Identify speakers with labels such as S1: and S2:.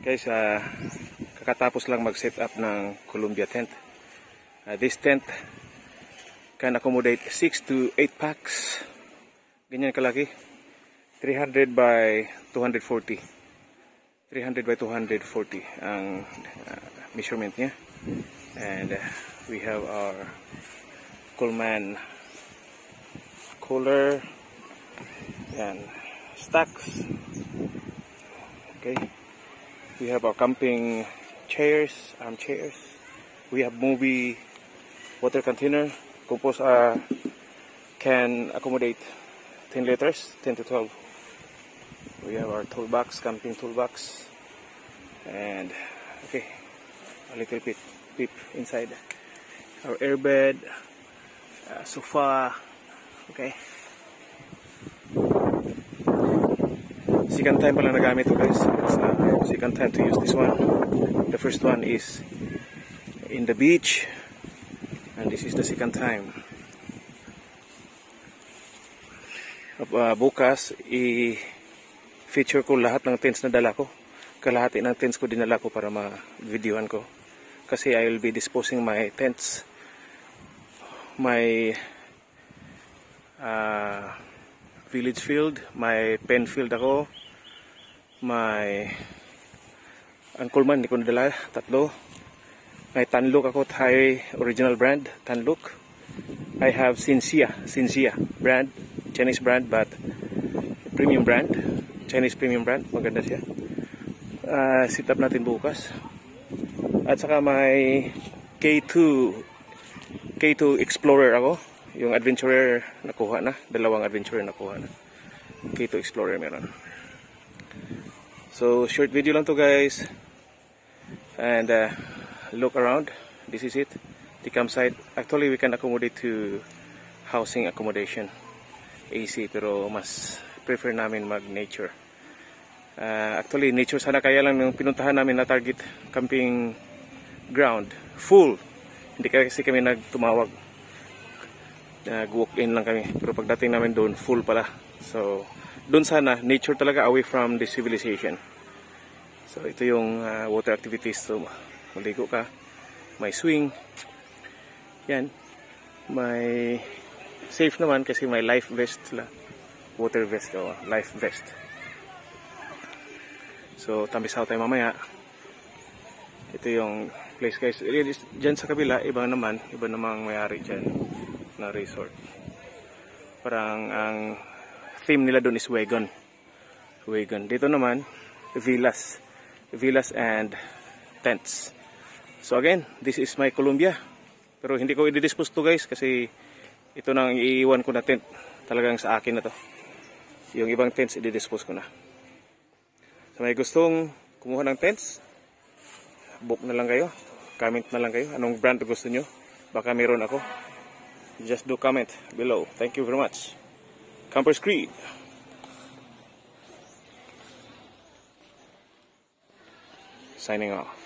S1: Guys, kakatapos lang mag-set up ng Columbia tent. This tent can accommodate 6 to 8 packs. Ganyan kalaki. 300 by 240. 300 by 240 ang measurement niya. And we have our Coleman cooler and stacks. Okay. We have our camping chairs, armchairs. We have movie water container. Compost can accommodate 10 liters, 10 to 12. We have our toolbox, camping toolbox. And, okay, a little bit peep inside. Our airbed, sofa, okay. Second time pala nagamit ito guys. Second time to use this one. The first one is in the beach, and this is the second time. Bukas i-feature ko lahat ng tents na dala ko. Kalahati ng tents ko dinala ko para ma-videoan ko. Kasi I will be disposing my tents, my village field, my pen field ako, my ang Coleman, hindi ko nadala, 3. May Tanluk ako, Thai original brand, Tanluk. I have Sinsia brand, Chinese brand but premium brand, Chinese premium brand, maganda siya. Sit up natin bukas. At saka may K2 Explorer ako, yung Adventurer nakuha na, 2 Adventurer nakuha na. K2 Explorer meron. So short video lang to guys, and look around. This is it, the campsite. Actually we can accommodate to housing accommodation, AC, pero mas prefer namin mag nature. Actually nature sana, kaya lang yung pinuntahan namin na target camping ground full, hindi kasi kami nagtumawag, nag-walk in lang kami, pero pagdating namin doon full pala. So doon sana nature talaga, away from the civilization. So ito yung water activities. So maligo ka, may swing, yan, may safe naman kasi may life vest la, water vest o life vest. So tambisaw tayo mamaya. Ito yung place guys. Diyan sa kabila iba namang may-ari dyan na resort. Parang ang theme nila doon is wagon. Dito naman villas and tents. So again, this is my Columbia. Pero hindi ko i-dispose to guys kasi ito nang iiwan ko na tent. Talagang sa akin na to. Yung ibang tents i-dispose ko na. So may gustong kumuha ng tents, book na lang kayo. Comment na lang kayo. Anong brand gusto nyo? Baka meron ako. Just do comment below. Thank you very much. Campers Creed. Signing off.